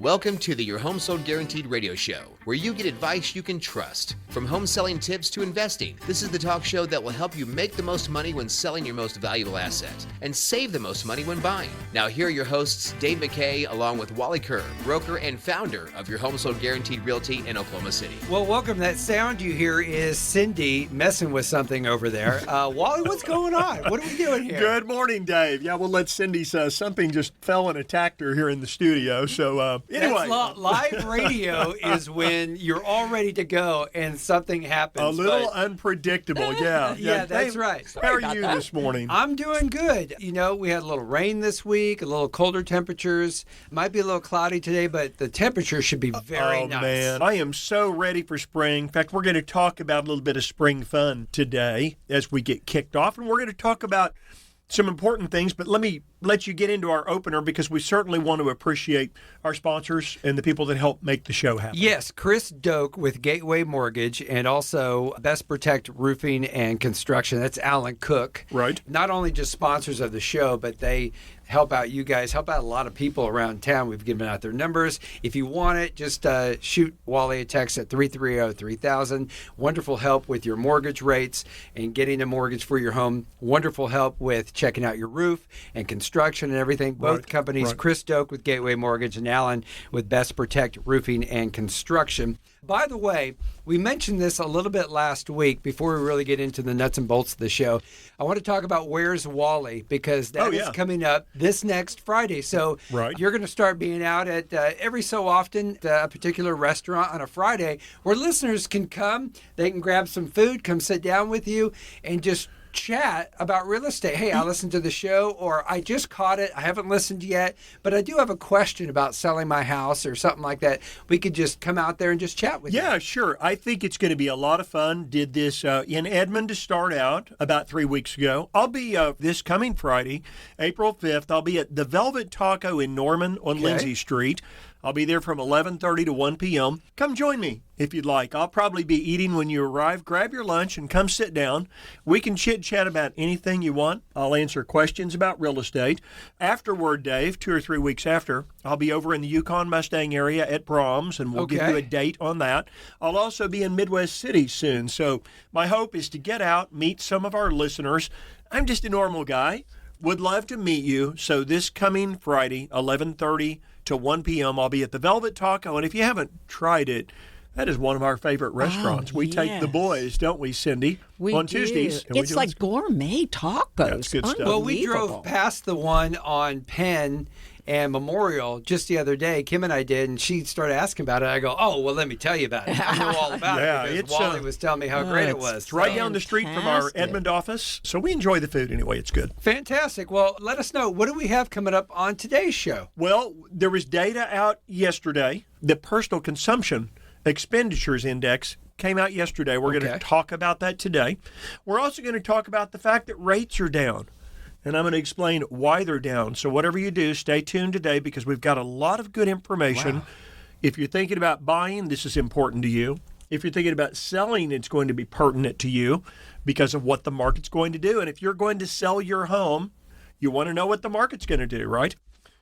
Welcome to the Your Home Sold Guaranteed radio show, where you get advice you can trust. From home selling tips to investing, this is the talk show that will help you make the most money when selling your most valuable asset and save the most money when buying. Now here are your hosts, Dave McKay, along with Wally Kerr, broker and founder of Your Home Sold Guaranteed Realty in Oklahoma City. Well, welcome. That sound you hear is Cindy messing with something over there. Wally, what's going on? What are we doing here? Good morning, Dave. Yeah, we'll let Cindy say something just fell and attacked her here in the studio. So anyway. Live radio is when you're all ready to go and something happens. A little unpredictable, yeah. Yeah, that's Dave, right. How are you this morning? I'm doing good. You know, we had a little rain this week, a little colder temperatures. Might be a little cloudy today, but the temperature should be very nice. Oh, man. I am so ready for spring. In fact, we're going to talk about a little bit of spring fun today as we get kicked off. And we're going to talk about some important things, but let me let you get into our opener because we certainly want to appreciate our sponsors and the people that help make the show happen. Yes, Chris Doak with Gateway Mortgage and also Best Protect Roofing and Construction. That's Alan Cook. Right. Not only just sponsors of the show, but they help out you guys, help out a lot of people around town. We've given out their numbers. If you want it, just shoot Wally a text at 330-3000. Wonderful help with your mortgage rates and getting a mortgage for your home. Wonderful help with checking out your roof and construction and everything. Both companies, right. Chris Doak with Gateway Mortgage and Alan with Best Protect Roofing and Construction. By the way, we mentioned this a little bit last week before we really get into the nuts and bolts of the show. I want to talk about Where's Wally because that is coming up this next Friday. So you're going to start being out at every so often a particular restaurant on a Friday where listeners can come. They can grab some food, come sit down with you, and just chat about real estate. Hey, I listened to the show, or I just caught it. I haven't listened yet, but I do have a question about selling my house or something like that. We could just come out there and just chat with you. Yeah, sure. I think it's going to be a lot of fun. Did this in Edmond to start out about 3 weeks ago. I'll be this coming Friday, April 5th. I'll be at the Velvet Taco in Norman on Lindsay Street. I'll be there from 11:30 to 1 p.m. Come join me if you'd like. I'll probably be eating when you arrive. Grab your lunch and come sit down. We can chit-chat about anything you want. I'll answer questions about real estate. Afterward, Dave, 2 or 3 weeks after, I'll be over in the Yukon Mustang area at Brahms, and we'll give you a date on that. I'll also be in Midwest City soon. So my hope is to get out, meet some of our listeners. I'm just a normal guy. Would love to meet you. So this coming Friday, 11:30 to 1 p.m., I'll be at the Velvet Taco. And if you haven't tried it, that is one of our favorite restaurants. We take the boys, don't we, Cindy? On Tuesdays. It's like gourmet tacos. That's good stuff. Well, we drove past the one on Penn and Memorial just the other day. Kim and I did, and she started asking about it. I go, oh, well, let me tell you about it. I know all about it because Wally was telling me how great it was. It's right down the street from our Edmond office, so we enjoy the food anyway. It's good. Fantastic. Well, let us know. What do we have coming up on today's show? Well, there was data out yesterday. The personal consumption expenditures index came out yesterday. We're going to talk about that today. We're also going to talk about the fact that rates are down. And I'm going to explain why they're down. So whatever you do, stay tuned today because we've got a lot of good information. Wow. If you're thinking about buying, this is important to you. If you're thinking about selling, it's going to be pertinent to you because of what the market's going to do. And if you're going to sell your home, you want to know what the market's going to do, right?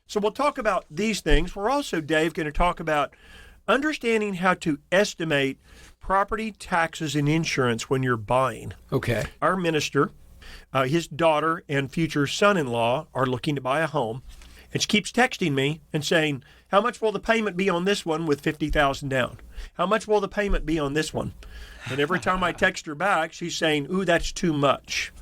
So we'll talk about these things. We're also, Dave, going to talk about understanding how to estimate property taxes and insurance when you're buying. Okay. Our minister, his daughter and future son-in-law are looking to buy a home. And she keeps texting me and saying, how much will the payment be on this one with $50,000 down? How much will the payment be on this one? And every time I text her back, she's saying, ooh, that's too much.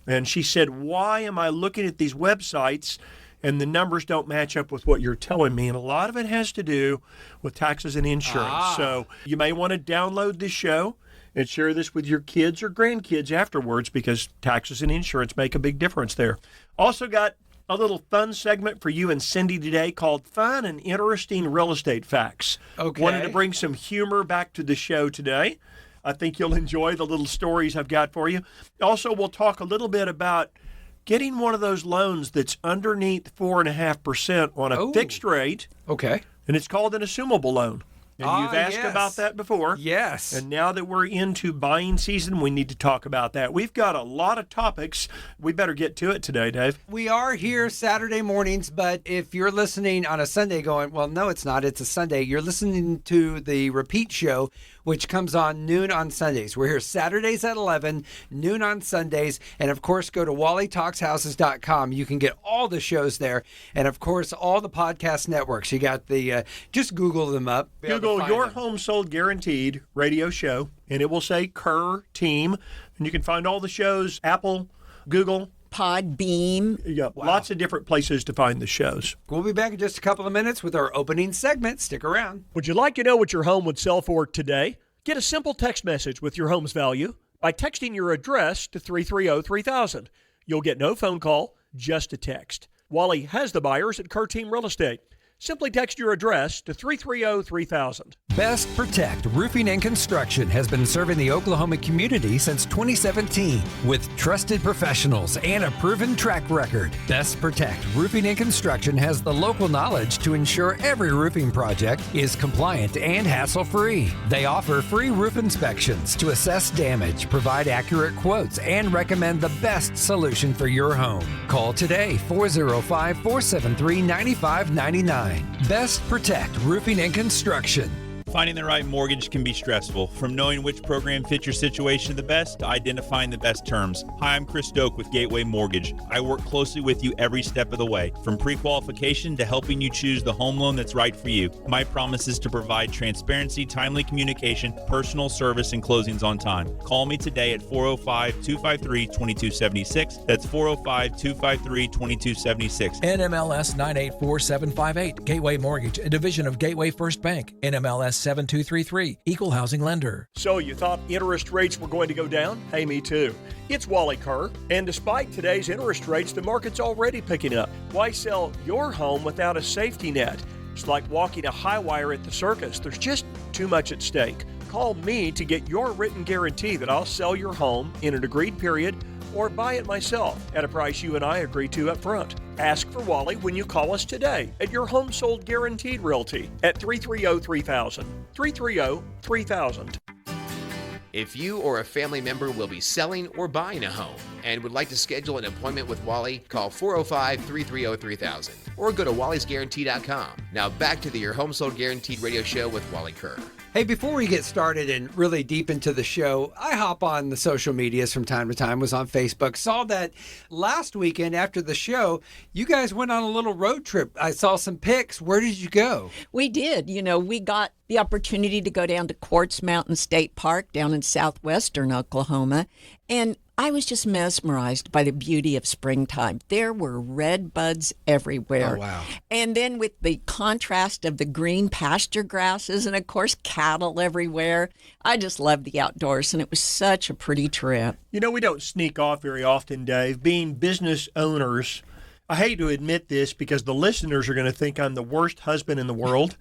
And she said, why am I looking at these websites and the numbers don't match up with what you're telling me? And a lot of it has to do with taxes and insurance. So you may want to download this show and share this with your kids or grandkids afterwards because taxes and insurance make a big difference there. Also got a little fun segment for you and Cindy today called Fun and Interesting Real Estate Facts. Okay. Wanted to bring some humor back to the show today. I think you'll enjoy the little stories I've got for you. Also, we'll talk a little bit about getting one of those loans that's underneath 4.5% on a fixed rate. Okay. And it's called an Assumable loan. And you've asked about that before. Yes. And now that we're into buying season, we need to talk about that. We've got a lot of topics. We better get to it today, Dave. We are here Saturday mornings, but if you're listening on a Sunday going, well, no, it's not. It's a Sunday. You're listening to the repeat show, which comes on noon on Sundays. We're here Saturdays at 11, noon on Sundays. And, of course, go to wallytalkshouses.com. You can get all the shows there. And, of course, all the podcast networks. You got the, just Google them up. Google Your Home Sold Guaranteed radio show, and it will say Kerr Team. And you can find all the shows, Apple, Google, Podbeam. Yeah, lots of different places to find the shows. We'll be back in just a couple of minutes with our opening segment. Stick around. Would you like to know what your home would sell for today? Get a simple text message with your home's value by texting your address to 330-3000. You'll get no phone call, just a text. Wally has the buyers at Kerr Team Real Estate. Simply text your address to 330-3000. Best Protect Roofing and Construction has been serving the Oklahoma community since 2017 with trusted professionals and a proven track record. Best Protect Roofing and Construction has the local knowledge to ensure every roofing project is compliant and hassle-free. They offer free roof inspections to assess damage, provide accurate quotes, and recommend the best solution for your home. Call today, 405-473-9599. Best Protect Roofing and Construction. Finding the right mortgage can be stressful. From knowing which program fits your situation the best to identifying the best terms. Hi, I'm Chris Doak with Gateway Mortgage. I work closely with you every step of the way, from pre-qualification to helping you choose the home loan that's right for you. My promise is to provide transparency, timely communication, personal service, and closings on time. Call me today at 405-253-2276. That's 405-253-2276. NMLS 984758. Gateway Mortgage, a division of Gateway First Bank. NMLS 7233, Equal Housing Lender. So you thought interest rates were going to go down? Hey, me too. It's Wally Kerr, and despite today's interest rates, the market's already picking up. Why sell your home without a safety net? It's like walking a high wire at the circus. There's just too much at stake. Call me to get your written guarantee that I'll sell your home in an agreed period or buy it myself at a price you and I agree to up front. Ask for Wally when you call us today at Your Home Sold Guaranteed Realty at 330-3000. 330-3000. If you or a family member will be selling or buying a home and would like to schedule an appointment with Wally, call 405-330-3000 or go to wallysguarantee.com. Now back to the Your Home Sold Guaranteed radio show with Wally Kerr. Hey, before we get started and really deep into the show, I hop on the social medias from time to time, was on Facebook, saw that last weekend after the show, you guys went on a little road trip. I saw some pics. Where did you go? We did. You know, we got the opportunity to go down to Quartz Mountain State Park down in southwestern Oklahoma, and I was just mesmerized by the beauty of springtime. There were red buds everywhere. Oh, wow. And then with the contrast of the green pasture grasses and, of course, cattle everywhere, I just loved the outdoors, and it was such a pretty trip. You know, we don't sneak off very often, Dave. Being business owners, I hate to admit this because the listeners are going to think I'm the worst husband in the world,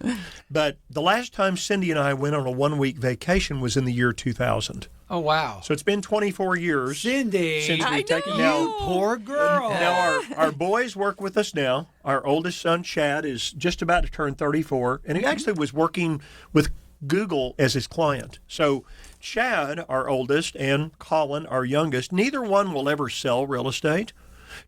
but the last time Cindy and I went on a one-week vacation was in the year 2000. Oh, wow. So it's been 24 years Cindy, since we've taken you poor girl. Now, our boys work with us now. Our oldest son, Chad, is just about to turn 34, and he actually was working with Google as his client. So Chad, our oldest, and Colin, our youngest, neither one will ever sell real estate.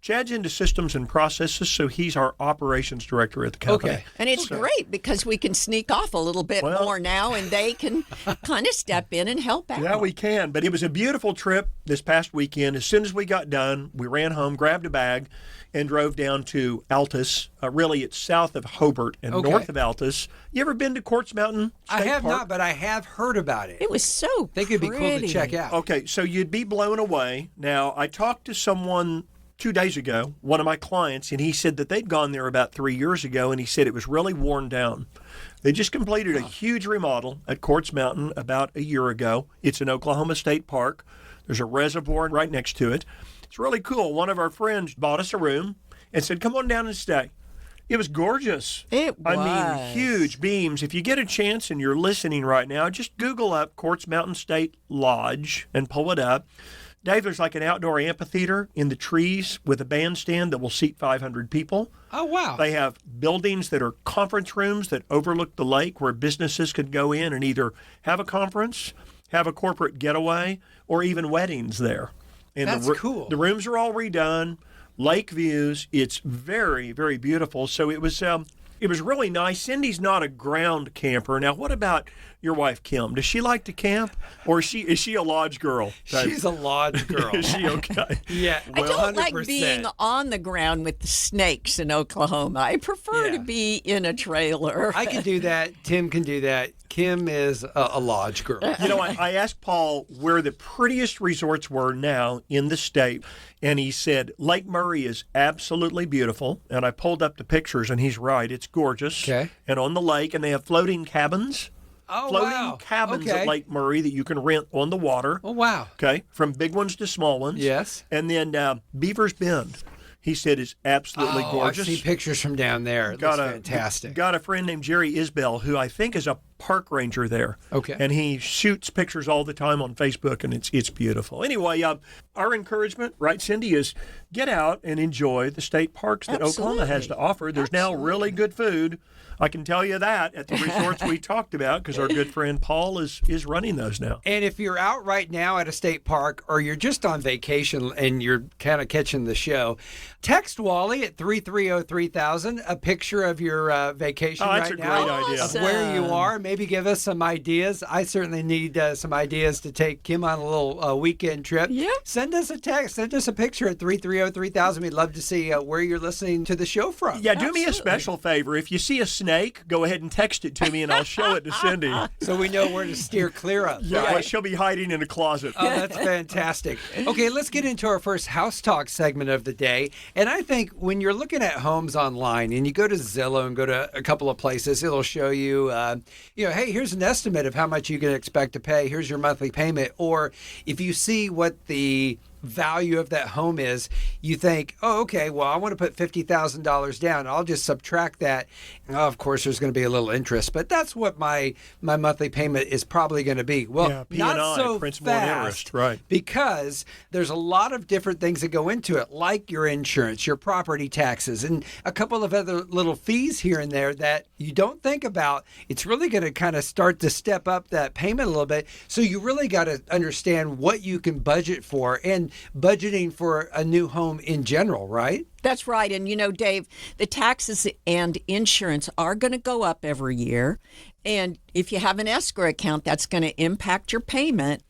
Chad's into systems and processes, so he's our operations director at the company. Okay. And it's great because we can sneak off a little bit more now, and they can kind of step in and help out. Yeah, we can. But it was a beautiful trip this past weekend. As soon as we got done, we ran home, grabbed a bag, and drove down to Altus. Really, it's south of Hobart and north of Altus. You ever been to Quartz Mountain State I have Park? not, but I have heard about it. It was so They could be cool to pretty. check out. Okay, so you'd be blown away. Now, I talked to someone 2 days ago, one of my clients, and he said that they'd gone there about 3 years ago, and he said it was really worn down. They just completed a huge remodel at Quartz Mountain about a year ago. It's an Oklahoma State Park. There's a reservoir right next to it. It's really cool. One of our friends bought us a room and said, come on down and stay. It was gorgeous. It was. I mean, huge beams. If you get a chance and you're listening right now, just Google up Quartz Mountain State Lodge and pull it up. Dave, there's like an outdoor amphitheater in the trees with a bandstand that will seat 500 people. Oh, wow. They have buildings that are conference rooms that overlook the lake where businesses could go in and either have a conference, have a corporate getaway, or even weddings there. And That's cool. The rooms are all redone, lake views. It's very, very beautiful. So it was really nice. Cindy's not a ground camper. Now, what about your wife, Kim? Does she like to camp, or is she a lodge girl? She's a lodge girl. Is she okay? Yeah, I don't 100%. like being on the ground with the snakes in Oklahoma. I prefer to be in a trailer. I can do that. Tim can do that. Kim is a lodge girl. You know, I asked Paul where the prettiest resorts were now in the state, and he said Lake Murray is absolutely beautiful. And I pulled up the pictures, and he's right. It's gorgeous. Okay. And on the lake, and they have floating cabins. Oh, Floating wow. cabins Okay. at Lake Murray that you can rent on the water. Oh, wow. Okay, from big ones to small ones. Yes. And then Beaver's Bend, he said, is absolutely gorgeous. I've seen pictures from down there. It looks fantastic. Got a friend named Jerry Isbell, who I think is a park ranger there. Okay. And he shoots pictures all the time on Facebook, and it's beautiful. Anyway, our encouragement, right, Cindy, is get out and enjoy the state parks that Oklahoma has to offer. There's now really good food. I can tell you that at the resorts we talked about, because our good friend Paul is running those now. And if you're out right now at a state park, or you're just on vacation and you're kind of catching the show, text Wally at 330-3000 a picture of your vacation that's right a now. great idea. Of where you are. Maybe give us some ideas. I certainly need some ideas to take Kim on a little weekend trip. Yeah. Send us a text. Send us a picture at 330-3000. We'd love to see where you're listening to the show from. Yeah, do me a special favor. If you see a snake, go ahead and text it to me, and I'll show it to Cindy. So we know where to steer clear of. Yeah, right? she'll be hiding in a closet. Oh, that's fantastic. Okay, let's get into our first house talk segment of the day. And I think when you're looking at homes online and you go to Zillow and go to a couple of places, it'll show you, hey, here's an estimate of how much you can expect to pay. Here's your monthly payment. Or if you see what the value of that home is, you think, oh, okay, well, I want to put $50,000 down. I'll just subtract that. And of course, there's going to be a little interest, but that's what my monthly payment is probably going to be. Well, Yeah, P&I, not so principal and fast, interest, right. because there's a lot of different things that go into it, like your insurance, your property taxes, and a couple of other little fees here and there that you don't think about. It's really going to kind of start to step up that payment a little bit. So you really got to understand what you can budget for, and budgeting for a new home in general, right? That's right. And, Dave, the taxes and insurance are going to go up every year. And if you have an escrow account, that's going to impact your payment.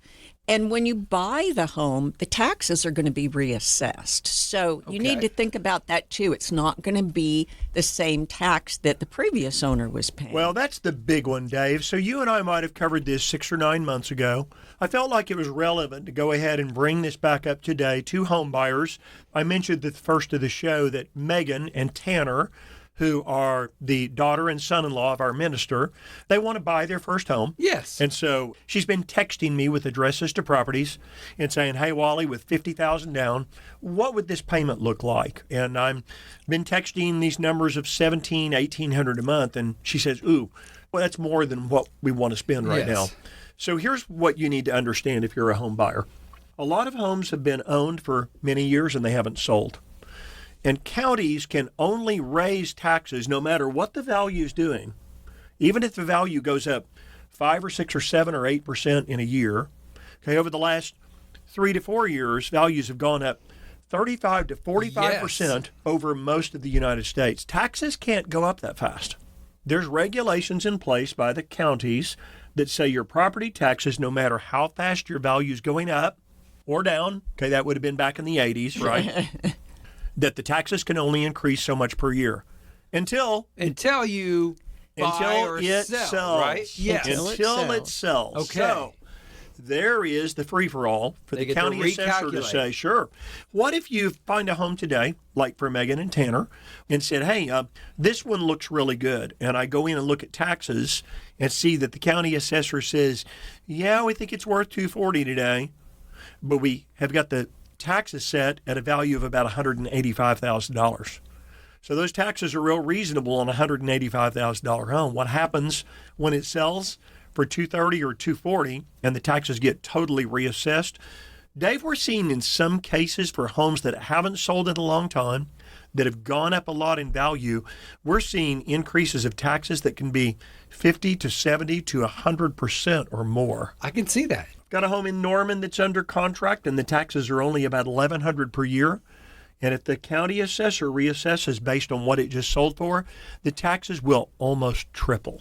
And when you buy the home, the taxes are going to be reassessed. So you need to think about that, too. It's not going to be the same tax that the previous owner was paying. Well, that's the big one, Dave. So you and I might have covered this 6 or 9 months ago. I felt like it was relevant to go ahead and bring this back up today to home buyers. I mentioned at the first of the show that Megan and Tanner, who are the daughter and son-in-law of our minister, they want to buy their first home. Yes. And so she's been texting me with addresses to properties and saying, hey, Wally, with $50,000 down, what would this payment look like? And I've been texting these numbers of $1,700, $1,800 a month, and she says, ooh, well, that's more than what we want to spend right now. So here's what you need to understand if you're a home buyer. A lot of homes have been owned for many years and they haven't sold. And counties can only raise taxes no matter what the value is doing. Even if the value goes up 5 or 6 or 7 or 8% in a year. Okay, over the last 3 to 4 years, values have gone up 35 to 45% over most of the United States. Taxes can't go up that fast. There's regulations in place by the counties that say your property taxes, no matter how fast your value is going up or down, okay, that would have been back in the 80s, right? That the taxes can only increase so much per year until you buy or it sell, sells, right? Yes. Until it sells. Okay. So there is the free-for-all for They the get to county assessor to recalculate. say, sure. What if you find a home today, like for Megan and Tanner, and said, hey, this one looks really good, and I go in and look at taxes and see that the county assessor says, yeah, we think it's worth $240 today, but we have got the taxes set at a value of about $185,000. So those taxes are real reasonable on a $185,000 home. What happens when it sells for $230 or $240 and the taxes get totally reassessed? Dave, we're seeing in some cases for homes that haven't sold in a long time, that have gone up a lot in value, we're seeing increases of taxes that can be 50 to 70 to 100% or more. I can see that. Got a home in Norman that's under contract, and the taxes are only about $1,100 per year. And if the county assessor reassesses based on what it just sold for, the taxes will almost triple.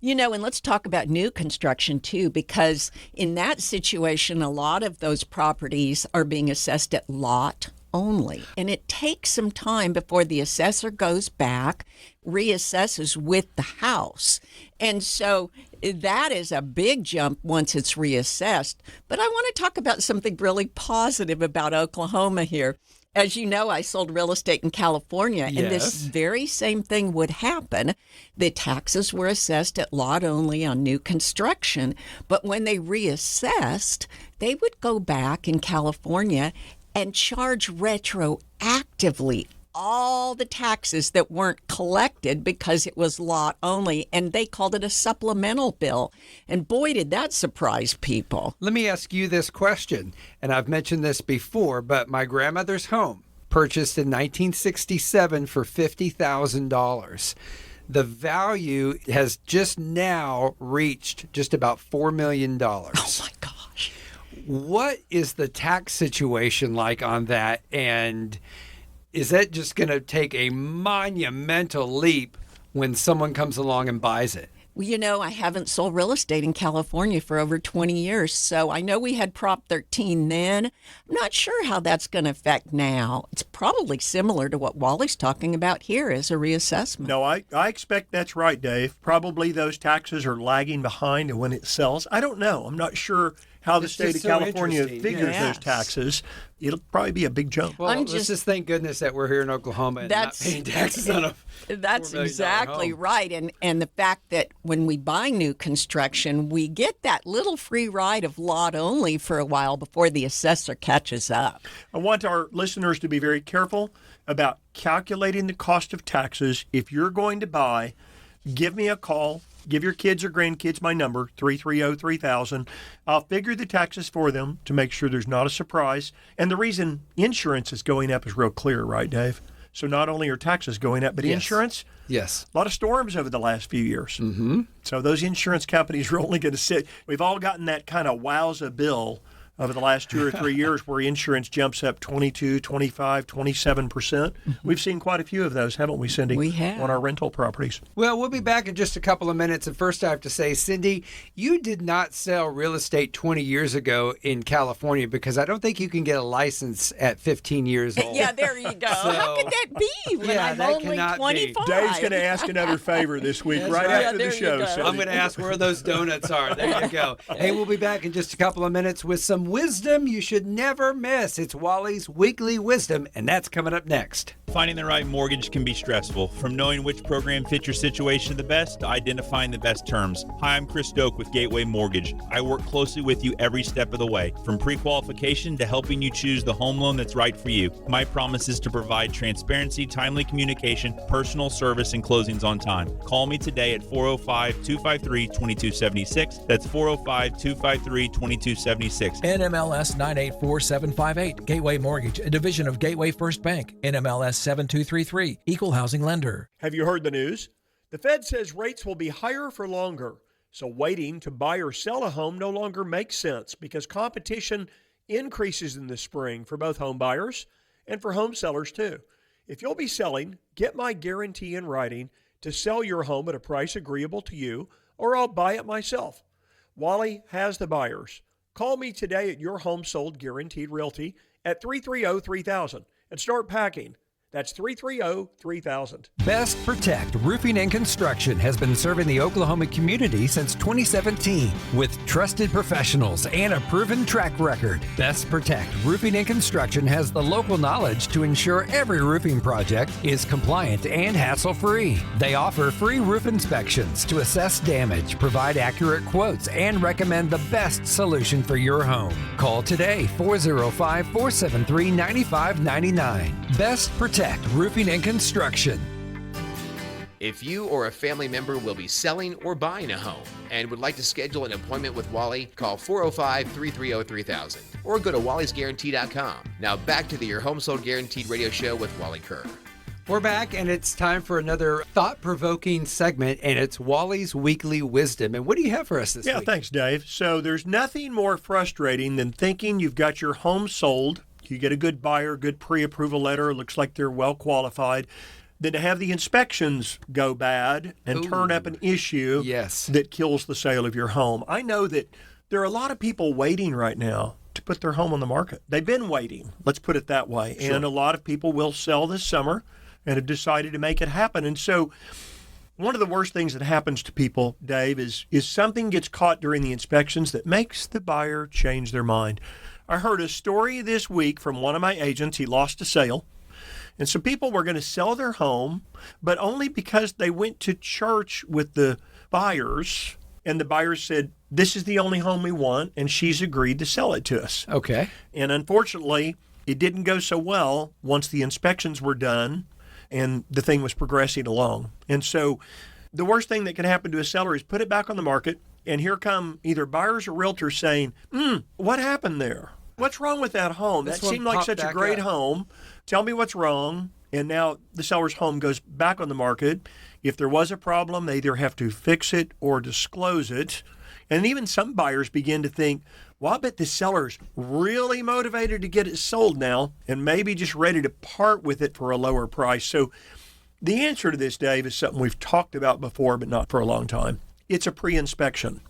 You know, and let's talk about new construction too, because in that situation, a lot of those properties are being assessed at lot only. And it takes some time before the assessor goes back, reassesses with the house. And so that is a big jump once it's reassessed. But I want to talk about something really positive about Oklahoma here. As you know, I sold real estate in California, and this very same thing would happen. The taxes were assessed at lot only on new construction, but when they reassessed, they would go back in California and charge retroactively all the taxes that weren't collected because it was lot only, and they called it a supplemental bill. And boy, did that surprise people. Let me ask you this question, and I've mentioned this before, but my grandmother's home, purchased in 1967 for $50,000. The value has just now reached just about $4 million. Oh my gosh. What is the tax situation like on that? And is that just going to take a monumental leap when someone comes along and buys it? Well, you know, I haven't sold real estate in California for over 20 years, so I know we had Prop 13 then. I'm not sure how that's going to affect now. It's probably similar to what Wally's talking about here as a reassessment. No, I expect that's right, Dave. Probably those taxes are lagging behind when it sells. I don't know. I'm not sure how the state of California figures those taxes. It'll probably be a big jump. Well, let's just thank goodness that we're here in Oklahoma and not paying taxes on a That's $4 million exactly home. right. And the fact that when we buy new construction, we get that little free ride of lot only for a while before the assessor catches up. I want our listeners to be very careful about calculating the cost of taxes. If you're going to buy, give me a call. Give your kids or grandkids my number, 330-3000. I'll figure the taxes for them to make sure there's not a surprise. And the reason insurance is going up is real clear, right, Dave? So not only are taxes going up, but insurance. Yes. A lot of storms over the last few years. Mm-hmm. So those insurance companies are only going to sit. We've all gotten that kind of wowza bill over the last 2 or 3 years where insurance jumps up 22, 25, 27%. We've seen quite a few of those, haven't we, Cindy? We have. On our rental properties. Well, we'll be back in just a couple of minutes. And first I have to say, Cindy, you did not sell real estate 20 years ago in California because I don't think you can get a license at 15 years old. Yeah, there you go. How could that be when I'm that only cannot be. 25? Dave's going to ask another favor this week, That's right right. after Yeah, the there you show. go. Cindy. I'm going to ask where those donuts are. There you go. Hey, we'll be back in just a couple of minutes with some wisdom you should never miss. It's Wally's Weekly Wisdom, and that's coming up next. Finding the right mortgage can be stressful, from knowing which program fits your situation the best to identifying the best terms. Hi, I'm Chris Doak with Gateway Mortgage. I work closely with you every step of the way, from pre-qualification to helping you choose the home loan that's right for you. My promise is to provide transparency, timely communication, personal service, and closings on time. Call me today at 405-253-2276. That's 405-253-2276. NMLS 984758, Gateway Mortgage, a division of Gateway First Bank. NMLS 7233, Equal Housing Lender. Have you heard the news? The Fed says rates will be higher for longer, so waiting to buy or sell a home no longer makes sense because competition increases in the spring for both home buyers and for home sellers too. If you'll be selling, get my guarantee in writing to sell your home at a price agreeable to you, or I'll buy it myself. Wally has the buyers. Call me today at Your Home Sold Guaranteed Realty at 330-3000 and start packing. That's 330-3000. Best Protect Roofing and Construction has been serving the Oklahoma community since 2017 with trusted professionals and a proven track record. Best Protect Roofing and Construction has the local knowledge to ensure every roofing project is compliant and hassle-free. They offer free roof inspections to assess damage, provide accurate quotes, and recommend the best solution for your home. Call today, 405-473-9599. Best Protect Roofing and Construction. If you or a family member will be selling or buying a home and would like to schedule an appointment with Wally, call 405-330-3000 or go to wallysguarantee.com. Now back to the Your Home Sold Guaranteed radio show with Wally Kerr. We're back, and it's time for another thought-provoking segment, and it's Wally's Weekly Wisdom. And what do you have for us this week? Yeah, thanks, Dave. So there's nothing more frustrating than thinking you've got your home sold, you get a good buyer, good pre-approval letter, looks like they're well qualified, than to have the inspections go bad and turn up an issue that kills the sale of your home. I know that there are a lot of people waiting right now to put their home on the market. They've been waiting, let's put it that way. Sure. And a lot of people will sell this summer and have decided to make it happen. And so one of the worst things that happens to people, Dave, is something gets caught during the inspections that makes the buyer change their mind. I heard a story this week from one of my agents. He lost a sale. And so people were going to sell their home, but only because they went to church with the buyers, and the buyers said, this is the only home we want, and she's agreed to sell it to us. Okay. And unfortunately, it didn't go so well once the inspections were done and the thing was progressing along. And so the worst thing that can happen to a seller is put it back on the market, and here come either buyers or realtors saying, what happened there? What's wrong with that home? That seemed like such a great home. Tell me what's wrong. And now the seller's home goes back on the market. If there was a problem, they either have to fix it or disclose it. And even some buyers begin to think, well, I bet the seller's really motivated to get it sold now and maybe just ready to part with it for a lower price. So the answer to this, Dave, is something we've talked about before, but not for a long time. It's a pre-inspection.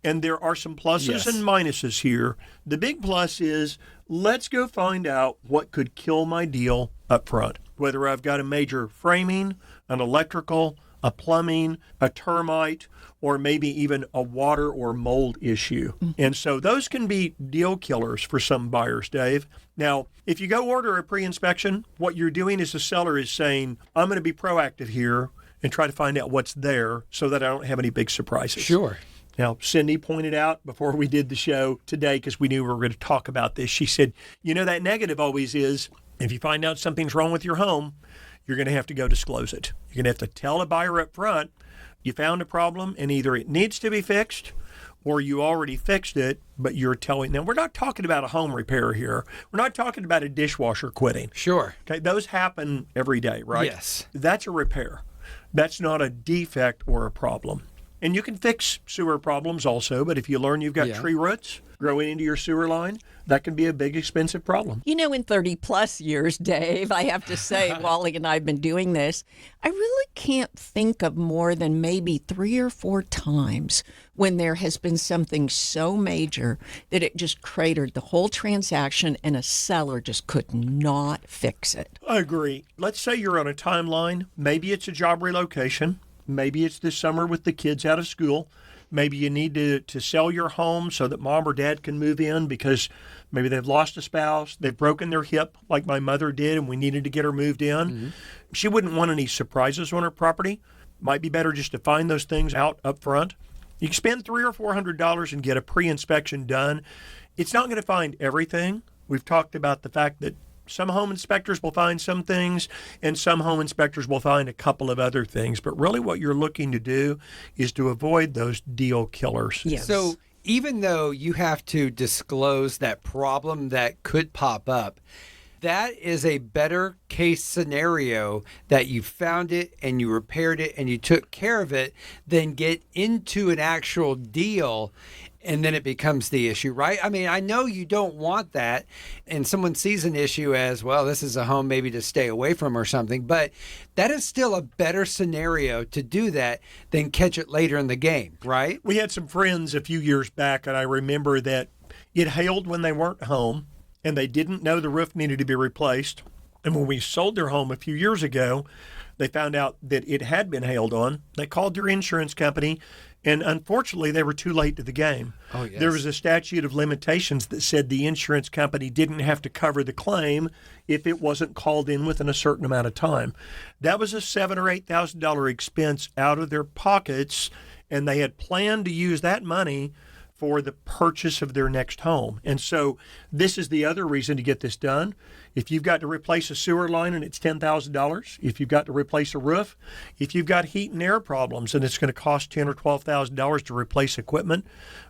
And there are some pluses and minuses here. The big plus is let's go find out what could kill my deal up front, whether I've got a major framing, an electrical, a plumbing, a termite, or maybe even a water or mold issue. And so those can be deal killers for some buyers, Dave. Now, if you go order a pre-inspection, what you're doing as a seller is saying, I'm going to be proactive here and try to find out what's there so that I don't have any big surprises. Sure. Now, Cindy pointed out before we did the show today, because we knew we were going to talk about this, she said, that negative always is if you find out something's wrong with your home, you're going to have to go disclose it. You're going to have to tell a buyer up front, you found a problem and either it needs to be fixed or you already fixed it, but you're telling them. We're not talking about a home repair here. We're not talking about a dishwasher quitting. Sure. Okay, those happen every day, right? Yes. That's a repair. That's not a defect or a problem. And you can fix sewer problems also, but if you learn you've got tree roots growing into your sewer line, that can be a big, expensive problem. In 30 plus years, Dave, I have to say, Wally and I have been doing this. I really can't think of more than maybe 3 or 4 times when there has been something so major that it just cratered the whole transaction and a seller just could not fix it. I agree. Let's say you're on a timeline. Maybe it's a job relocation. Maybe it's this summer with the kids out of school. Maybe you need to sell your home so that mom or dad can move in because maybe they've lost a spouse, they've broken their hip like my mother did, and we needed to get her moved in. Mm-hmm. She wouldn't want any surprises on her property. Might be better just to find those things out up front. You can spend $300 or $400 and get a pre-inspection done. It's not going to find everything. We've talked about the fact that some home inspectors will find some things, and some home inspectors will find a couple of other things. But really what you're looking to do is to avoid those deal killers. Yes. So even though you have to disclose that problem that could pop up, that is a better case scenario that you found it and you repaired it and you took care of it than get into an actual deal and then it becomes the issue, right? I mean, I know you don't want that, and someone sees an issue as, well, this is a home maybe to stay away from or something, but that is still a better scenario to do that than catch it later in the game, right? We had some friends a few years back, and I remember that it hailed when they weren't home, and they didn't know the roof needed to be replaced. And when we sold their home a few years ago, they found out that it had been hailed on. They called their insurance company, and unfortunately, they were too late to the game. Oh, yes. There was a statute of limitations that said the insurance company didn't have to cover the claim if it wasn't called in within a certain amount of time. That was a $7,000 or $8,000 expense out of their pockets, and they had planned to use that money for the purchase of their next home. And so this is the other reason to get this done If you've got to replace a sewer line and it's $10,000, if you've got to replace a roof, if you've got heat and air problems and it's going to cost $10,000 or $12,000 to replace equipment,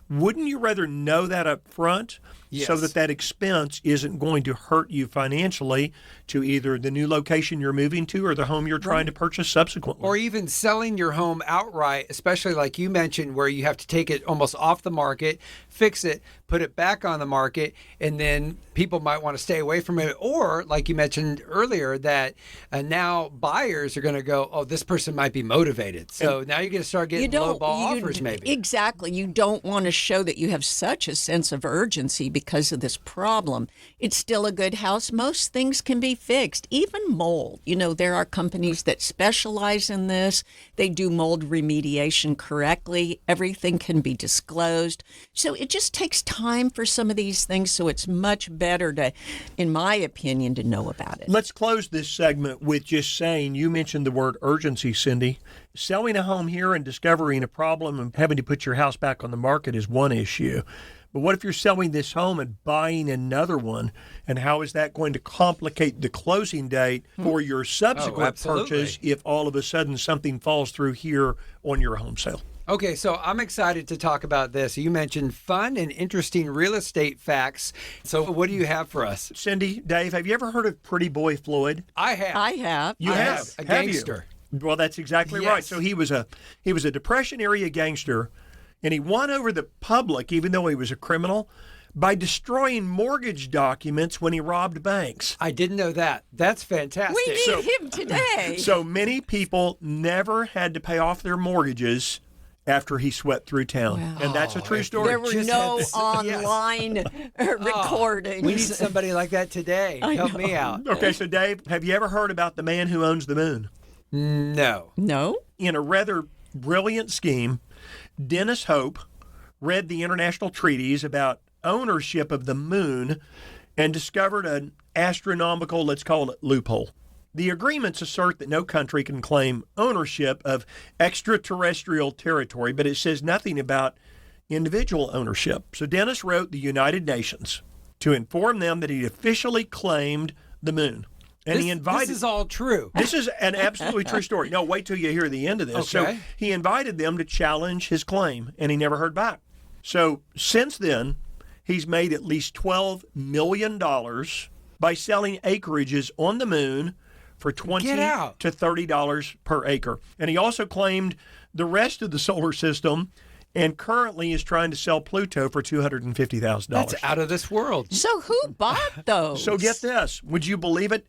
wouldn't you rather know that up front so that expense isn't going to hurt you financially to either the new location you're moving to or the home you're trying to purchase subsequently? Or even selling your home outright, especially like you mentioned, where you have to take it almost off the market, fix it, put it back on the market, and then people might want to stay away from it. Or, like you mentioned earlier, that now buyers are going to go, oh, this person might be motivated. So now you're going to start getting low-ball offers maybe. Exactly. You don't want to show that you have such a sense of urgency because of this problem. It's still a good house. Most things can be fixed, even mold. You know, there are companies that specialize in this. They do mold remediation correctly. Everything can be disclosed. So it just takes time for some of these things. So it's much better to, in my opinion, to know about it. Let's close this segment with just saying, you mentioned the word urgency, Cindy. Selling a home here and discovering a problem and having to put your house back on the market is one issue. But what if you're selling this home and buying another one? And how is that going to complicate the closing date for your subsequent purchase if all of a sudden something falls through here on your home sale? Okay, so I'm excited to talk about this. You mentioned fun and interesting real estate facts. So what do you have for us? Cindy, Dave, have you ever heard of Pretty Boy Floyd? I have. I have. You have? A Have you? gangster. Well, that's exactly right. So he was a Depression era gangster, and he won over the public, even though he was a criminal, by destroying mortgage documents when he robbed banks. I didn't know that. That's fantastic. We need him today. So many people never had to pay off their mortgages after he swept through town. Wow. And that's a true story. There were Just no had this- online recordings. We need somebody like that today. Help me out. Okay, so Dave, have you ever heard about the man who owns the moon? No. No? In a rather brilliant scheme, Dennis Hope read the international treaties about ownership of the moon and discovered an astronomical, let's call it, loophole. The agreements assert that no country can claim ownership of extraterrestrial territory, but it says nothing about individual ownership. So Dennis wrote the United Nations to inform them that he officially claimed the moon. And he invited. This is all true. This is an absolutely true story. No, wait till you hear the end of this. Okay. So he invited them to challenge his claim, and he never heard back. So since then, he's made at least $12 million by selling acreages on the moon for $20 to $30 per acre. And he also claimed the rest of the solar system and currently is trying to sell Pluto for $250,000. That's out of this world. So who bought those? So get this. Would you believe it?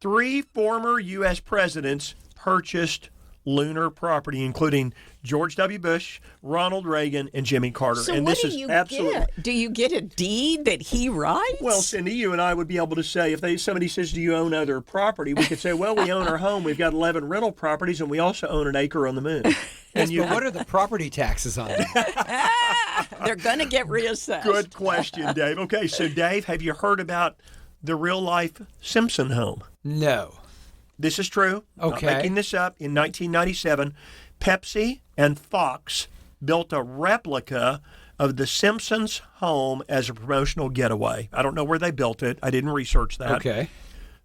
3 former U.S. presidents purchased lunar property, including George W. Bush, Ronald Reagan, and Jimmy Carter. So and what this do is you absolutely. get? Do you get a deed that he writes? Well, Cindy, you and I would be able to say, if somebody says, do you own other property? We could say, well, we own our home. We've got 11 rental properties, and we also own an acre on the moon. Yes, but what are the property taxes on it? They're going to get reassessed. Good question, Dave. Okay, so Dave, have you heard about the real-life Simpson home? No. This is true. Okay. Not making this up. In 1997, Pepsi and Fox built a replica of the Simpsons home as a promotional getaway. I don't know where they built it. I didn't research that. Okay.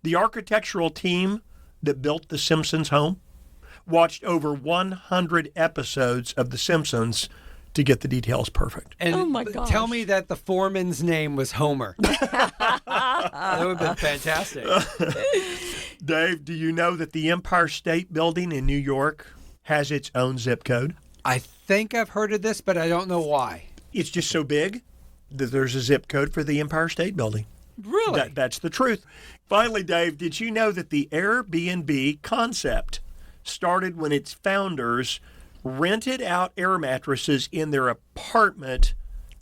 The architectural team that built the Simpsons home watched over 100 episodes of The Simpsons to get the details perfect. And Oh, my gosh. tell me that the foreman's name was Homer. That would have been fantastic. Dave, do you know that the Empire State Building in New York has its own zip code? I think I've heard of this, but I don't know why. It's just so big that there's a zip code for the Empire State Building. Really? That's the truth. Finally, Dave, did you know that the Airbnb concept started when its founders rented out air mattresses in their apartment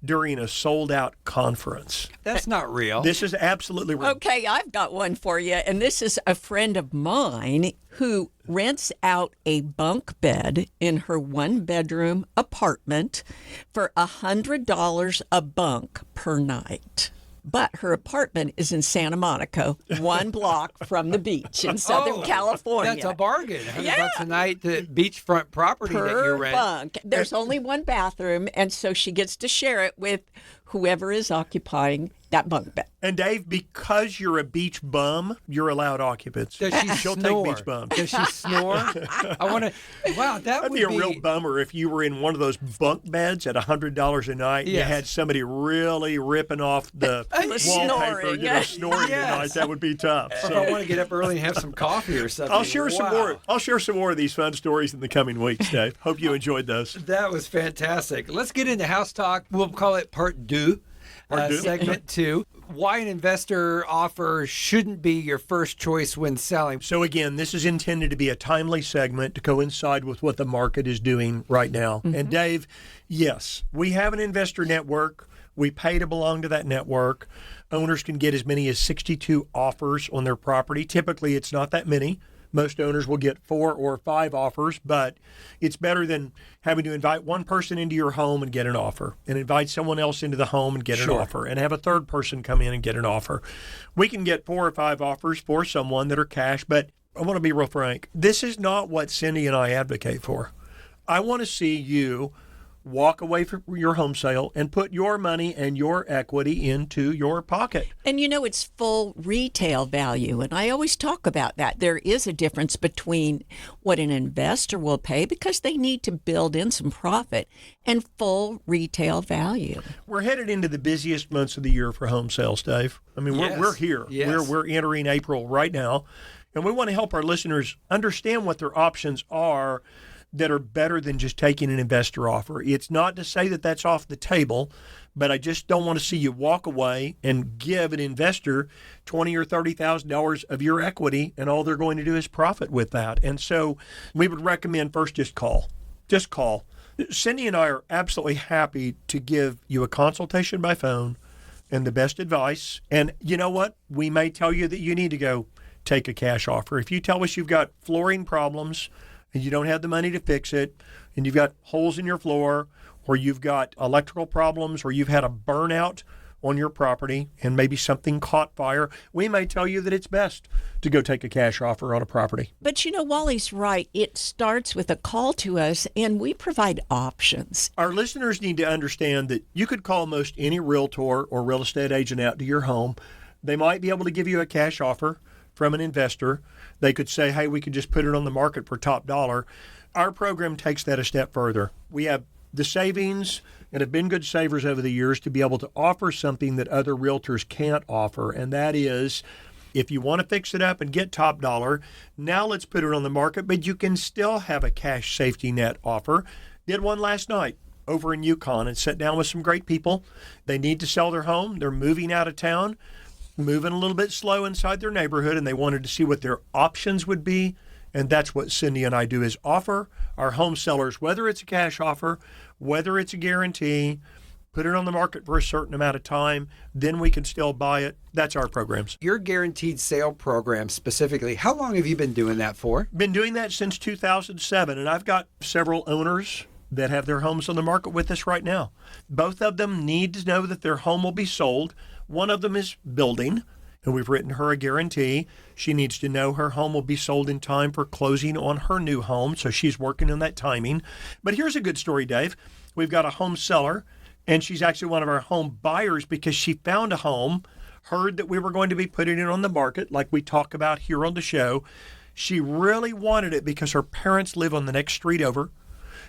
during a sold-out conference? That's not real. This is absolutely real. Okay, I've got one for you. And this is a friend of mine who rents out a bunk bed in her one-bedroom apartment for $100 a bunk per night. But her apartment is in Santa Monica, 1 block from the beach in Southern California. That's a bargain. $100 Yeah. a night, the beachfront property that you Per rent. bunk. There's only one bathroom, and so she gets to share it with whoever is occupying that bunk bed. And Dave, because you're a beach bum, you're allowed occupants. Does she She'll snore? take beach bums. Does she snore? I want to. Wow, That'd be a real bummer if you were in one of those bunk beds at $100 a night. And you Yes. had somebody really ripping off the wallpaper, snoring. snoring Yes. at night. That would be tough. Or if So I want to get up early and have some coffee or something. I'll share some Wow. more. I'll share some more of these fun stories in the coming weeks, Dave. Hope you enjoyed those. That was fantastic. Let's get into house talk. We'll call it part deux. Segment 2. Why an investor offer shouldn't be your first choice when selling. So again, this is intended to be a timely segment to coincide with what the market is doing right now. Mm-hmm. And Dave, yes, we have an investor network. We pay to belong to that network. Owners can get as many as 62 offers on their property. Typically, it's not that many. Most owners will get 4 or 5 offers, but it's better than having to invite one person into your home and get an offer, and invite someone else into the home and get an offer, and have a third person come in and get an offer. We can get 4 or 5 offers for someone that are cash, but I want to be real frank. This is not what Cindy and I advocate for. I want to see you walk away from your home sale and put your money and your equity into your pocket. And it's full retail value. And I always talk about that. There is a difference between what an investor will pay because they need to build in some profit and full retail value. We're headed into the busiest months of the year for home sales, Dave. I mean, Yes. we're here. Yes. We're entering April right now. And we want to help our listeners understand what their options are that are better than just taking an investor offer. It's not to say that that's off the table, but I just don't want to see you walk away and give an investor $20,000 or $30,000 of your equity, and all they're going to do is profit with that. And so we would recommend first just call. Just call. Cindy and I are absolutely happy to give you a consultation by phone and the best advice. And you know what? We may tell you that you need to go take a cash offer. If you tell us you've got flooring problems, and you don't have the money to fix it, and you've got holes in your floor, or you've got electrical problems, or you've had a burnout on your property, and maybe something caught fire, we may tell you that it's best to go take a cash offer on a property. But Wally's right. It starts with a call to us, and we provide options. Our listeners need to understand that you could call most any realtor or real estate agent out to your home. They might be able to give you a cash offer from an investor. They could say, hey, we could just put it on the market for top dollar. Our program takes that a step further. We have the savings and have been good savers over the years to be able to offer something that other realtors can't offer. And that is, if you want to fix it up and get top dollar, now let's put it on the market, but you can still have a cash safety net offer. Did one last night over in Yukon and sat down with some great people. They need to sell their home. They're moving out of town, moving a little bit slow inside their neighborhood, and they wanted to see what their options would be. And that's what Cindy and I do, is offer our home sellers, whether it's a cash offer, whether it's a guarantee, put it on the market for a certain amount of time, then we can still buy it. That's our programs. Your guaranteed sale program specifically, how long have you been doing that for? Been doing that since 2007, and I've got several owners that have their homes on the market with us right now. Both of them need to know that their home will be sold. One of them is building, and we've written her a guarantee. She needs to know her home will be sold in time for closing on her new home, so she's working on that timing. But here's a good story, Dave. We've got a home seller, and she's actually one of our home buyers because she found a home, heard that we were going to be putting it on the market like we talk about here on the show. She really wanted it because her parents live on the next street over.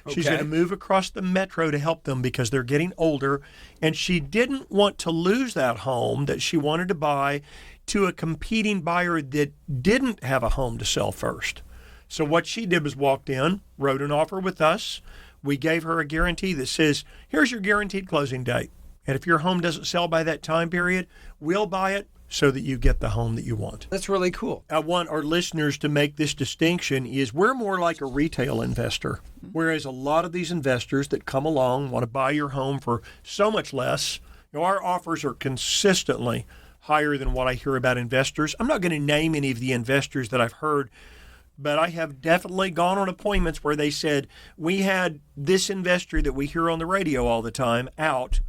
She's going to move across the metro to help them because they're getting older, and she didn't want to lose that home that she wanted to buy to a competing buyer that didn't have a home to sell first. So what she did was walked in, wrote an offer with us. We gave her a guarantee that says, here's your guaranteed closing date. And if your home doesn't sell by that time period, we'll buy it so that you get the home that you want. That's really cool. I want our listeners to make this distinction is we're more like a retail investor, whereas a lot of these investors that come along want to buy your home for so much less. Our offers are consistently higher than what I hear about investors. I'm not going to name any of the investors that I've heard, but I have definitely gone on appointments where they said, we had this investor that we hear on the radio all the time out,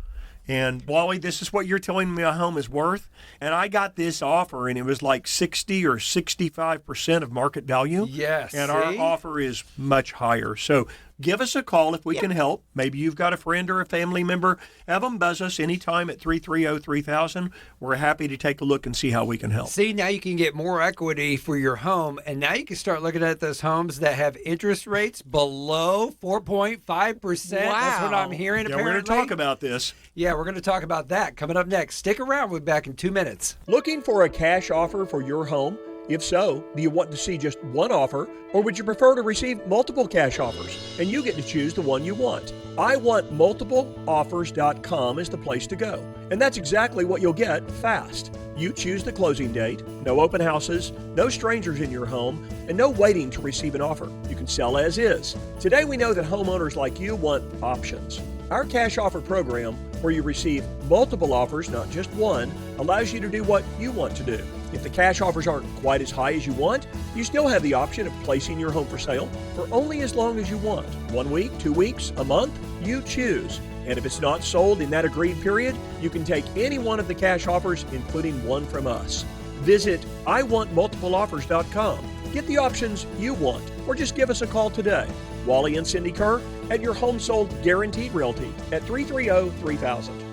and Wally, this is what you're telling me my home is worth. And I got this offer, and it was like 60 or 65% of market value. Yes. And our offer is much higher. So Give us a call if we can help. Maybe you've got a friend or a family member. Have them buzz us anytime at 330-3000. We're happy to take a look and see how we can help. See, now you can get more equity for your home, and now you can start looking at those homes that have interest rates below 4.5%. That's what I'm hearing, Yeah, apparently. we're going to talk about this. Yeah, we're going to talk about that coming up next. Stick around. We'll be back in 2 minutes. Looking for a cash offer for your home? If so, do you want to see just one offer, or would you prefer to receive multiple cash offers and you get to choose the one you want? IWantMultipleOffers.com is the place to go, and that's exactly what you'll get fast. You choose the closing date, no open houses, no strangers in your home, and no waiting to receive an offer. You can sell as is. Today we know that homeowners like you want options. Our cash offer program, where you receive multiple offers, not just one, allows you to do what you want to do. If the cash offers aren't quite as high as you want, you still have the option of placing your home for sale for only as long as you want. 1 week, 2 weeks, a month, you choose. And if it's not sold in that agreed period, you can take any one of the cash offers, including one from us. Visit IWantMultipleOffers.com. Get the options you want, or just give us a call today. Wally and Cindy Kerr at your home sold guaranteed realty at 330-3000.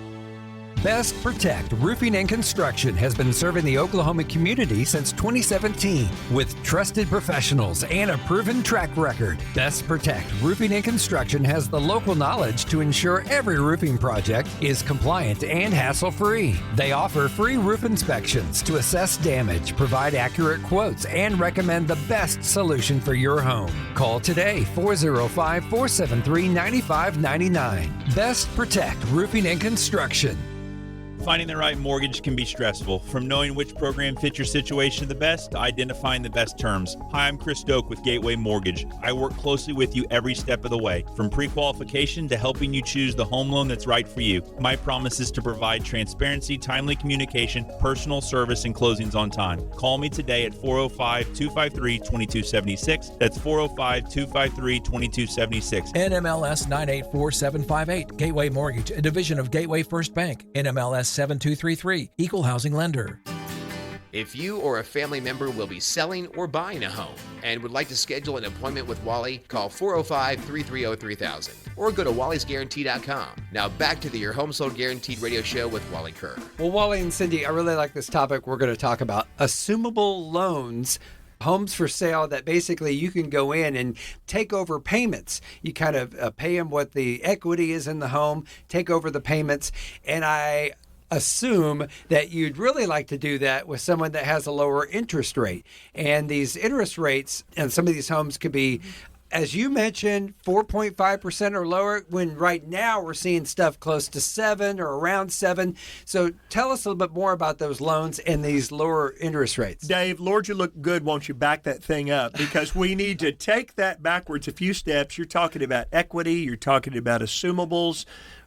Best Protect Roofing and Construction has been serving the Oklahoma community since 2017 with trusted professionals and a proven track record. Best Protect Roofing and Construction has the local knowledge to ensure every roofing project is compliant and hassle-free. They offer free roof inspections to assess damage, provide accurate quotes, and recommend the best solution for your home. Call today, 405-473-9599. Best Protect Roofing and Construction. Finding the right mortgage can be stressful, from knowing which program fits your situation the best to identifying the best terms. Hi, I'm Chris Stoke with Gateway Mortgage. I work closely with you every step of the way, from pre-qualification to helping you choose the home loan that's right for you. My promise is to provide transparency, timely communication, personal service, and closings on time. Call me today at 405-253-2276. That's 405-253-2276. NMLS 984758, Gateway Mortgage, a division of Gateway First Bank. NMLS 7233, Equal Housing Lender. If you or a family member will be selling or buying a home and would like to schedule an appointment with Wally, call 405-330-3000 or go to wallysguarantee.com. Now back to the Your Home Sold Guaranteed radio show with Wally Kerr. Well, Wally and Cindy, I really like this topic. We're going to talk about assumable loans. Homes for sale that basically you can go in and take over payments. You kind of pay them what the equity is in the home, take over the payments. And I assume that you'd really like to do that with someone that has a lower interest rate. And these interest rates and some of these homes could be, as you mentioned, 4.5% or lower, when right now we're seeing stuff close to 7 or around 7. So tell us a little bit more about those loans and these lower interest rates. Dave, Lord, you look good. Won't you back that thing up? Because we need to take that backwards a few steps. You're talking about equity. You're talking about assumables.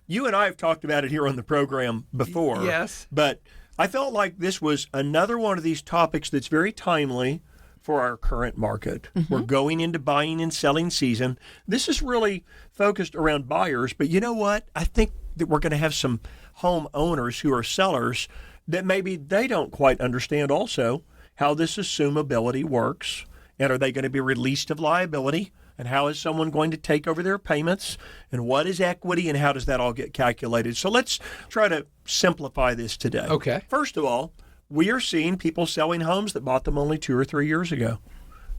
You and I have talked about it here on the program before. Yes. But I felt like this was another one of these topics that's very timely for our current market. Mm-hmm. We're going into buying and selling season. This is really focused around buyers, but you know what? I think that we're going to have some home owners who are sellers that maybe they don't quite understand also how this assumability works. And are they going to be released of liability? And how is someone going to take over their payments? And what is equity, and how does that all get calculated? So let's try to simplify this today. Okay. First of all, we are seeing people selling homes that bought them only 2 or 3 years ago.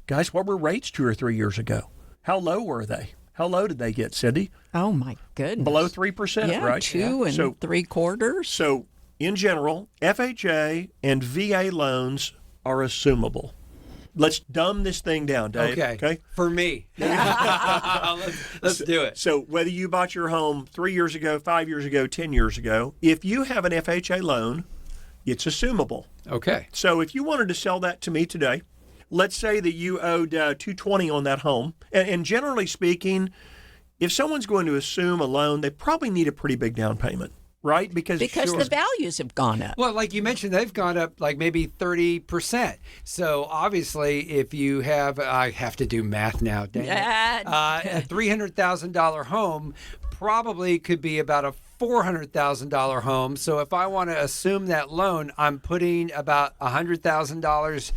Guys, what were rates 2 or 3 years ago? How low were they? How low did they get, Cindy? Oh, my goodness. Below 3%, yeah, right? 2 and 3/4. So, in general, FHA and VA loans are assumable. Let's dumb this thing down, Dave. Okay. For me. Let's do it. So whether you bought your home 3 years ago, 5 years ago, 10 years ago, if you have an FHA loan, it's assumable. Okay. So if you wanted to sell that to me today, let's say that you owed $220 on that home. And generally speaking, if someone's going to assume a loan, they probably need a pretty big down payment. Right? Because the values have gone up. Well, like you mentioned, they've gone up like maybe 30%. So obviously, if you have, I have to do math now, dang it. A $300,000 home probably could be about a $400,000 home. So if I want to assume that loan, I'm putting about $100,000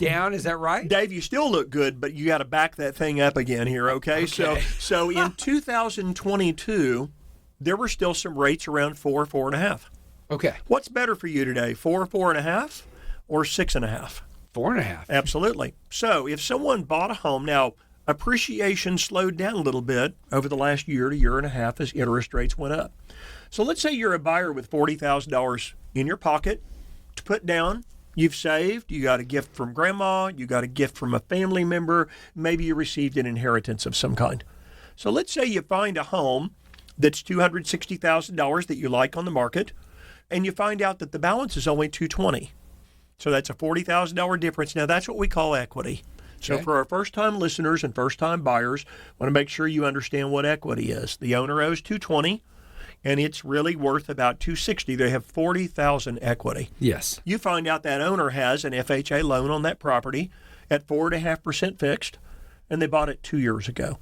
down. Is that right? Dave, you still look good, but you got to back that thing up again here, okay? So in 2022, there were still some rates around 4.5. Okay. What's better for you today, 4.5, or 6.5? 4.5. Absolutely. So if someone bought a home, now appreciation slowed down a little bit over the last year to year and a half as interest rates went up. So let's say you're a buyer with $40,000 in your pocket to put down. You've saved, you got a gift from grandma, you got a gift from a family member, maybe you received an inheritance of some kind. So let's say you find a home that's $260,000 that you like on the market, and you find out that the balance is only $220,000. So that's a $40,000 difference. Now that's what we call equity. So for our first-time listeners and first-time buyers, I want to make sure you understand what equity is. The owner owes $220,000. And it's really worth about $260,000. They have $40,000 equity. Yes. You find out that owner has an FHA loan on that property at 4.5% fixed, and they bought it 2 years ago.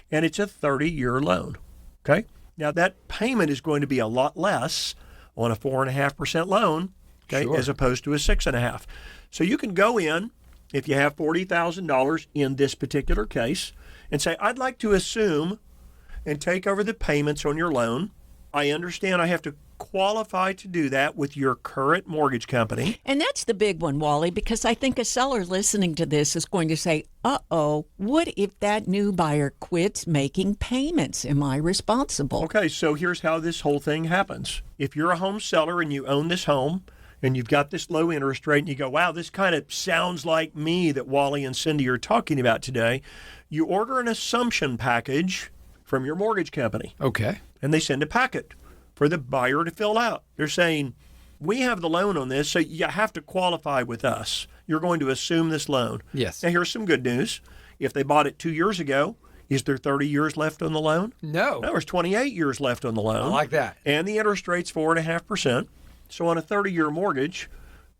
And it's a 30-year loan. Okay? Now, that payment is going to be a lot less on a 4.5% loan, okay, Sure. as opposed to a 6.5%. So you can go in, if you have $40,000 in this particular case, and say, I'd like to assume and take over the payments on your loan. I understand I have to qualify to do that with your current mortgage company. And that's the big one, Wally, because I think a seller listening to this is going to say, uh-oh, what if that new buyer quits making payments? Am I responsible? Okay, so here's how this whole thing happens. If you're a home seller and you own this home and you've got this low interest rate and you go, wow, this kind of sounds like me that Wally and Cindy are talking about today, you order an assumption package from your mortgage company. Okay. And they send a packet for the buyer to fill out. They're saying, we have the loan on this, so you have to qualify with us. You're going to assume this loan. Yes. Now, here's some good news. If they bought it 2 years ago, is there 30 years left on the loan? No. No, there's 28 years left on the loan. I like that. And the interest rate's 4.5%. So on a 30-year mortgage,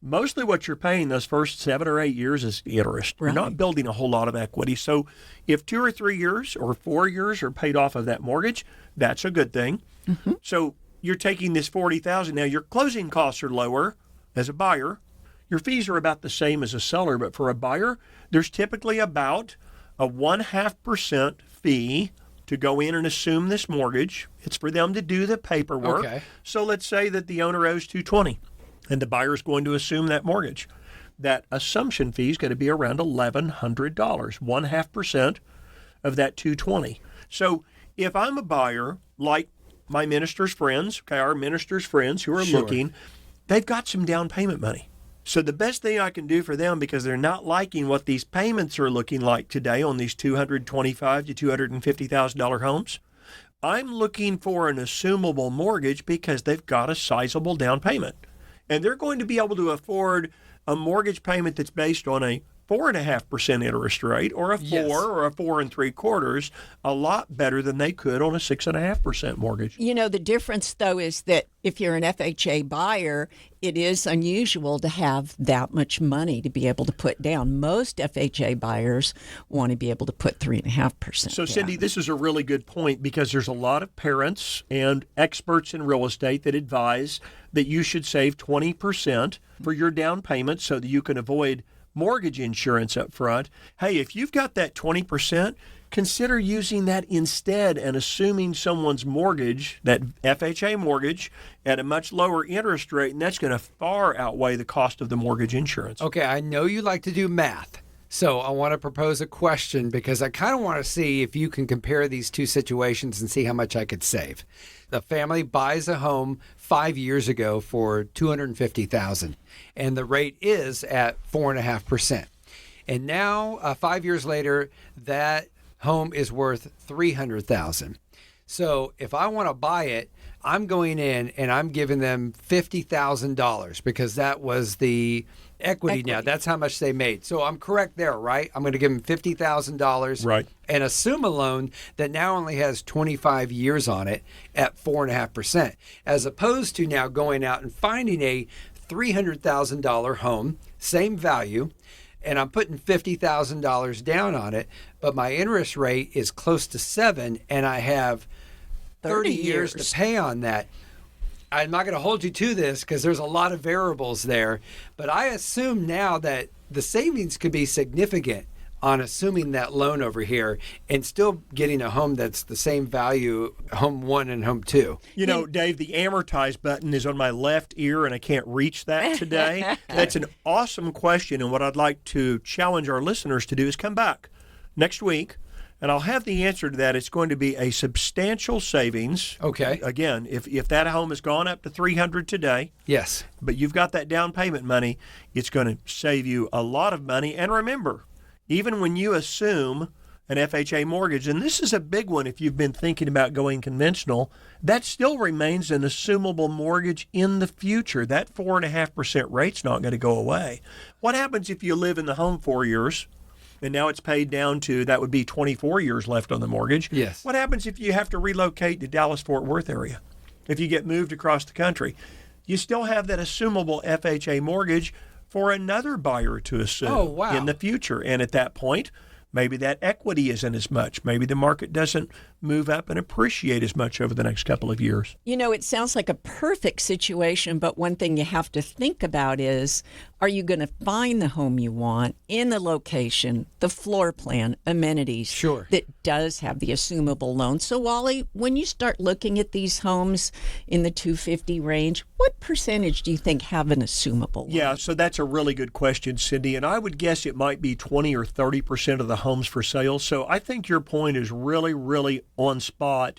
mostly what you're paying those first 7 or 8 years is interest. Right. You're not building a whole lot of equity. So if 2 or 3 years or 4 years are paid off of that mortgage, that's a good thing. Mm-hmm. So you're taking this $40,000. Now your closing costs are lower as a buyer. Your fees are about the same as a seller, but for a buyer, there's typically about a 0.5% fee to go in and assume this mortgage. It's for them to do the paperwork. Okay. So let's say that the owner owes $220,000 and the buyer is going to assume that mortgage. That assumption fee is going to be around $1,100, 0.5% of that $220,000. So if I'm a buyer, like my minister's friends, okay, our minister's friends who are Sure. looking, they've got some down payment money. So the best thing I can do for them, because they're not liking what these payments are looking like today on these $225,000 to $250,000 homes, I'm looking for an assumable mortgage because they've got a sizable down payment. And they're going to be able to afford a mortgage payment that's based on a 4.5% interest rate or a 4 Yes. or a 4 3/4, a lot better than they could on a 6.5% mortgage. You know, the difference, though, is that if you're an FHA buyer, it is unusual to have that much money to be able to put down. Most FHA buyers want to be able to put 3.5%. So, Cindy, down. this is a really good point because there's a lot of parents and experts in real estate that advise that you should save 20% for your down payment so that you can avoid mortgage insurance up front. Hey, if you've got that 20%, consider using that instead and assuming someone's mortgage, that FHA mortgage, at a much lower interest rate, and that's going to far outweigh the cost of the mortgage insurance. Okay, I know you like to do math. So I want to propose a question because I kind of want to see if you can compare these two situations and see how much I could save. The family buys a home 5 years ago for $250,000, and the rate is at 4.5%. And now, 5 years later, that home is worth $300,000. So if I want to buy it, I'm going in and I'm giving them $50,000 because that was the equity now. That's how much they made. So I'm correct there, right? I'm going to give them $50,000 Right. and assume a loan that now only has 25 years on it at 4.5%, as opposed to now going out and finding a $300,000 home, same value, and I'm putting $50,000 down on it, but my interest rate is close to 7%, and I have 30 years to pay on that. I'm not going to hold you to this because there's a lot of variables there, but I assume now that the savings could be significant on assuming that loan over here and still getting a home that's the same value, home 1 and home 2. You know, Dave, the amortize button is on my left ear, and I can't reach that today. That's an awesome question, and what I'd like to challenge our listeners to do is come back next week, and I'll have the answer to that. It's going to be a substantial savings. Okay. Again, if that home has gone up to $300 today, Yes. but you've got that down payment money, it's going to save you a lot of money. And remember, even when you assume an FHA mortgage, and this is a big one if you've been thinking about going conventional, that still remains an assumable mortgage in the future. That 4.5% rate's not going to go away. What happens if you live in the home 4 years, and now it's paid down to, that would be 24 years left on the mortgage? Yes. What happens if you have to relocate to Dallas-Fort Worth area? If you get moved across the country, you still have that assumable FHA mortgage for another buyer to assume in the future. And at that point, maybe that equity isn't as much. Maybe the market doesn't move up and appreciate as much over the next couple of years. You know, it sounds like a perfect situation, but one thing you have to think about is, are you going to find the home you want in the location, the floor plan, amenities that does have the assumable loan? So, Wally, when you start looking at these homes in the 250 range, what percentage do you think have an assumable loan? Yeah, so that's a really good question, Cindy, and I would guess it might be 20 or 30% of the homes for sale. So I think your point is really, really on spot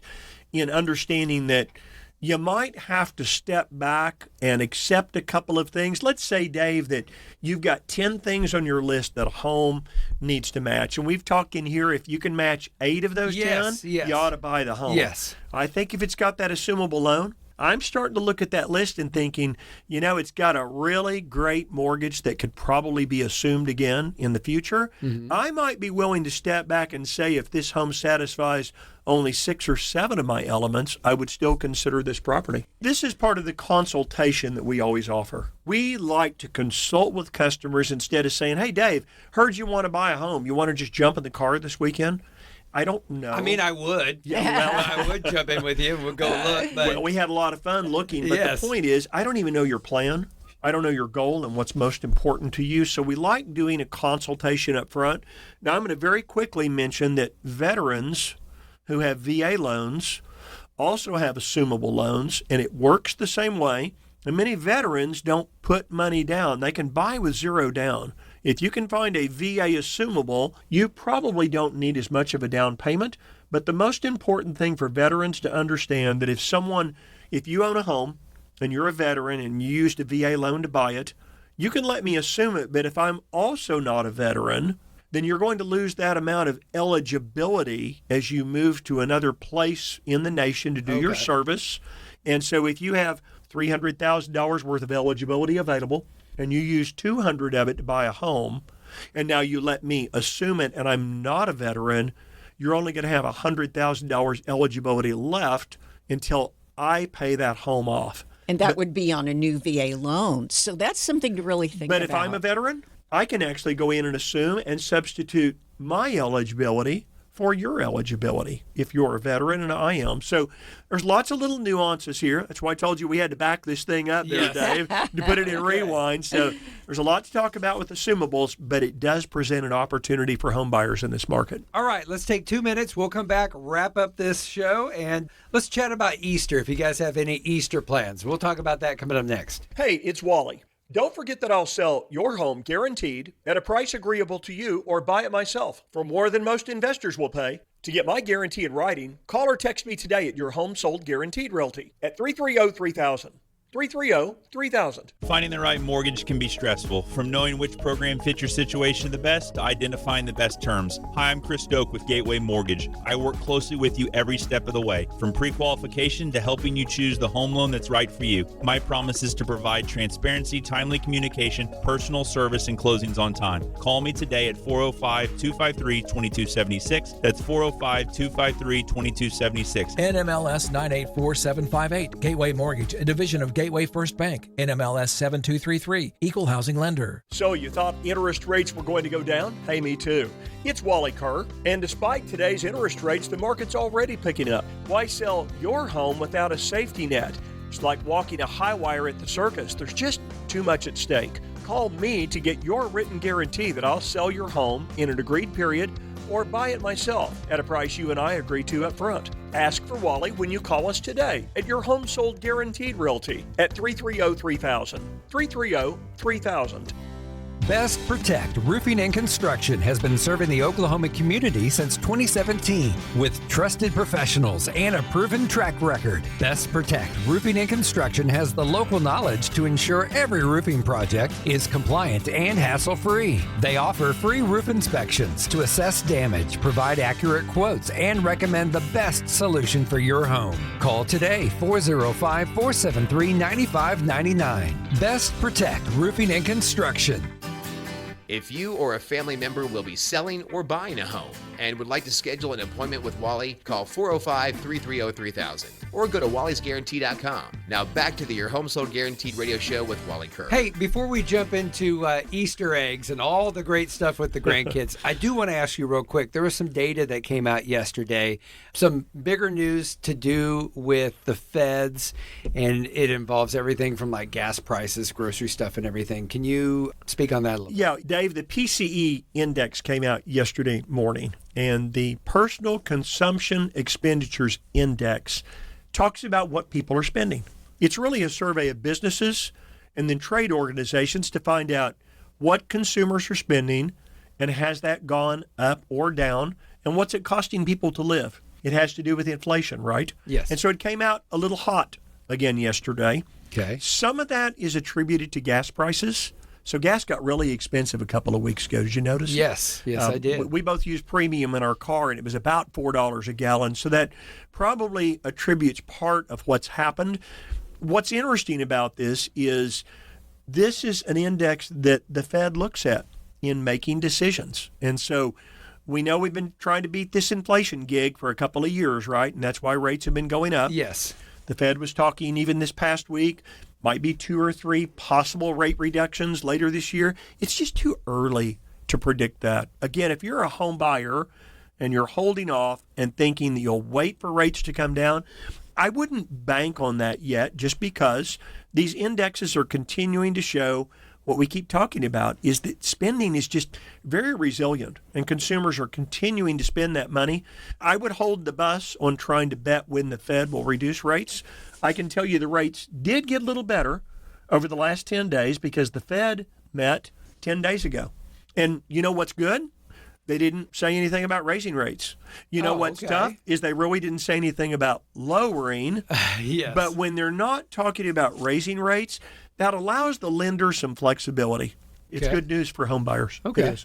in understanding that you might have to step back and accept a couple of things. Let's say, Dave, that you've got 10 things on your list that a home needs to match. And we've talked in here, if you can match 8 of those 10, you ought to buy the home. Yes. I think if it's got that assumable loan, I'm starting to look at that list and thinking, you know, it's got a really great mortgage that could probably be assumed again in the future. Mm-hmm. I might be willing to step back and say if this home satisfies only 6 or 7 of my elements, I would still consider this property. This is part of the consultation that we always offer. We like to consult with customers instead of saying, hey, Dave, heard you want to buy a home. You want to just jump in the car this weekend? I don't know. I mean, I would. Yeah, well, I would jump in with you and we'll go look. But well, we had a lot of fun looking, but the point is, I don't even know your plan. I don't know your goal and what's most important to you. So we like doing a consultation up front. Now, I'm going to very quickly mention that veterans who have VA loans also have assumable loans, and it works the same way. And many veterans don't put money down. They can buy with 0 down. If you can find a VA assumable, you probably don't need as much of a down payment. But the most important thing for veterans to understand that if you own a home and you're a veteran and you used a VA loan to buy it, you can let me assume it. But if I'm also not a veteran, then you're going to lose that amount of eligibility as you move to another place in the nation to do your service. And so if you have $300,000 worth of eligibility available, and you use $200 of it to buy a home, and now you let me assume it, and I'm not a veteran, you're only going to have $100,000 eligibility left until I pay that home off. And that would be on a new VA loan. So that's something to really think about. But if I'm a veteran, I can actually go in and assume and substitute my eligibility for your eligibility if you're a veteran, and I am. So there's lots of little nuances here. That's why I told you we had to back this thing up there, Dave, to put it in rewind. So there's a lot to talk about with assumables, but it does present an opportunity for home buyers in this market. All right, let's take 2 minutes. We'll come back, wrap up this show, and let's chat about Easter, if you guys have any Easter plans. We'll talk about that coming up next. Hey, it's Wally. Don't forget that I'll sell your home guaranteed at a price agreeable to you or buy it myself for more than most investors will pay. To get my guarantee in writing, call or text me today at your Home Sold Guaranteed Realty at 330-3000. 330-3000. Finding the right mortgage can be stressful, from knowing which program fits your situation the best to identifying the best terms. Hi, I'm Chris Stoke with Gateway Mortgage. I work closely with you every step of the way, from pre-qualification to helping you choose the home loan that's right for you. My promise is to provide transparency, timely communication, personal service, and closings on time. Call me today at 405-253-2276. That's 405-253-2276. NMLS 984758. Gateway Mortgage, a division of Gateway First Bank. NMLS 7233. Equal housing lender. So you thought interest rates were going to go down? Hey, me too. It's Wally Kerr, and despite today's interest rates, the market's already picking up. Why sell your home without a safety net? It's like walking a high wire at the circus. There's just too much at stake. call me to get your written guarantee that I'll sell your home in an agreed period or buy it myself at a price you and I agree to up front. Ask for Wally when you call us today at your Home Sold Guaranteed Realty at 330-3000. 330-3000. Best Protect Roofing and Construction has been serving the Oklahoma community since 2017 with trusted professionals and a proven track record. Best Protect Roofing and Construction has the local knowledge to ensure every roofing project is compliant and hassle-free. They offer free roof inspections to assess damage, provide accurate quotes, and recommend the best solution for your home. Call today, 405-473-9599. Best Protect Roofing and Construction. If you or a family member will be selling or buying a home and would like to schedule an appointment with Wally, call 405-330-3000 or go to wallysguarantee.com. Now back to the Your Home Sold Guaranteed radio show with Wally Kerr. Hey, before we jump into Easter eggs and all the great stuff with the grandkids, I do want to ask you real quick. There was some data that came out yesterday, some bigger news to do with the feds, and it involves everything from like gas prices, grocery stuff, and everything. Can you speak on that a little bit? Yeah, Dave, the PCE index came out yesterday morning, and the Personal Consumption Expenditures Index talks about what people are spending. It's really a survey of businesses and then trade organizations to find out what consumers are spending and has that gone up or down, and what's it costing people to live. It has to do with inflation, right? Yes. And so it came out a little hot again yesterday. Okay. Some of that is attributed to gas prices. So gas got really expensive a couple of weeks ago. Did you notice? Yes, I did. We both used premium in our car, and it was about $4 a gallon. So that probably attributes part of what's happened. What's interesting about this is an index that the Fed looks at in making decisions. And so we know we've been trying to beat this inflation gig for a couple of years, right? And that's why rates have been going up. Yes. The Fed was talking even this past week, might be 2 or 3 possible rate reductions later this year. It's just too early to predict that. Again, if you're a home buyer and you're holding off and thinking that you'll wait for rates to come down, I wouldn't bank on that yet, just because these indexes are continuing to show what we keep talking about is that spending is just very resilient and consumers are continuing to spend that money. I would hold the bus on trying to bet when the Fed will reduce rates. I can tell you the rates did get a little better over the last 10 days because the Fed met 10 days ago. And you know what's good? They didn't say anything about raising rates. You know what's tough is they really didn't say anything about lowering. Yes. But when they're not talking about raising rates, that allows the lender some flexibility. It's good news for home buyers. Okay.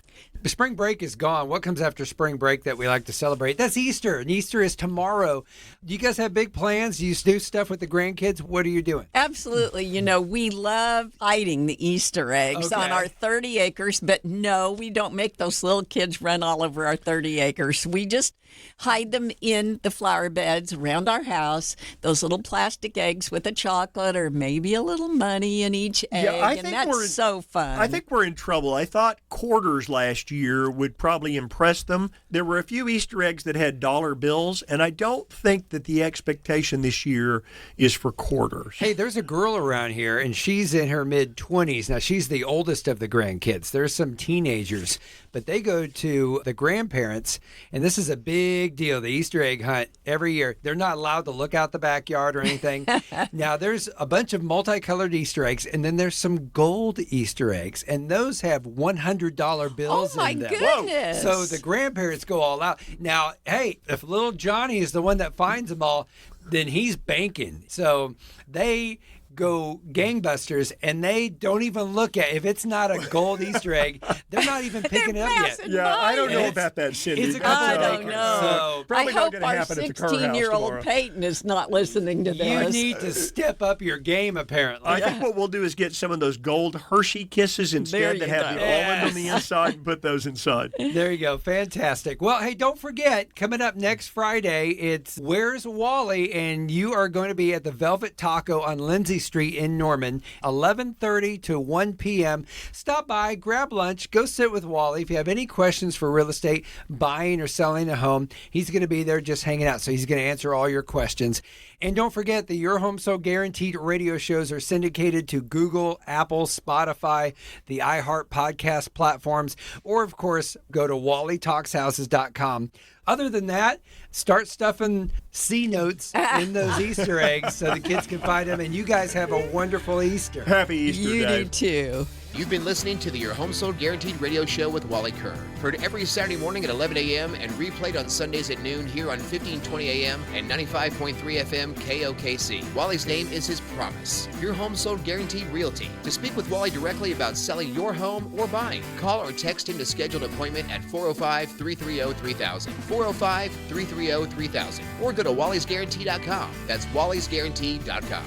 The spring break is gone. What comes after spring break that we like to celebrate? That's Easter, and Easter is tomorrow. Do you guys have big plans? Do you do stuff with the grandkids? What are you doing? Absolutely. You know, we love hiding the Easter eggs on our 30 acres, but no, we don't make those little kids run all over our 30 acres. We just hide them in the flower beds around our house, those little plastic eggs with a chocolate or maybe a little money in each egg, and that's so fun. I think we're in trouble. I thought quarters last year would probably impress them. There were a few Easter eggs that had dollar bills, and I don't think that the expectation this year is for quarters. Hey, there's a girl around here, and she's in her mid-20s. Now, she's the oldest of the grandkids. There's some teenagers, but they go to the grandparents, and this is a big deal, the Easter egg hunt every year. They're not allowed to look out the backyard or anything. Now, there's a bunch of multicolored Easter eggs, and then there's some gold Easter eggs, and those have $100 bills in them. Oh, my goodness. So the grandparents go all out. Now, hey, if little Johnny is the one that finds them all, then he's banking. So they go gangbusters, and they don't even look at if it's not a gold Easter egg. They're not even picking it up yet. Yeah, I don't know about that, Cindy. It's a I couple don't acres. know. So Probably I not hope gonna our happen at the Kerr house 16-year-old tomorrow. Peyton is not listening to this. you need to step up your game, apparently. I think what we'll do is get some of those gold Hershey Kisses There instead you that have go. the almond on the inside and put those inside. There you go. Fantastic. Well, hey, don't forget, coming up next Friday, it's Where's Wally? And you are going to be at the Velvet Taco on Lindsay Street in Norman, 11:30 to 1 p.m. Stop by, grab lunch, go sit with Wally. If you have any questions for real estate, buying or selling a home, he's going to be there just hanging out. So he's going to answer all your questions. And don't forget that Your Home Sold Guaranteed radio shows are syndicated to Google, Apple, Spotify, the iHeart podcast platforms, or of course, go to wallytalkshouses.com. Other than that, start stuffing C notes in those Easter eggs so the kids can find them. And you guys have a wonderful Easter. Happy Easter, You Dave. do too. You've been listening to the Your Home Sold Guaranteed radio show with Wally Kerr. Heard every Saturday morning at 11 a.m. and replayed on Sundays at noon here on 1520 a.m. and 95.3 FM KOKC. Wally's name is his promise. Your Home Sold Guaranteed Realty. To speak with Wally directly about selling your home or buying, call or text him to schedule an appointment at 405-330-3000. 405-330-3000. Or go to wallysguarantee.com. That's wallysguarantee.com.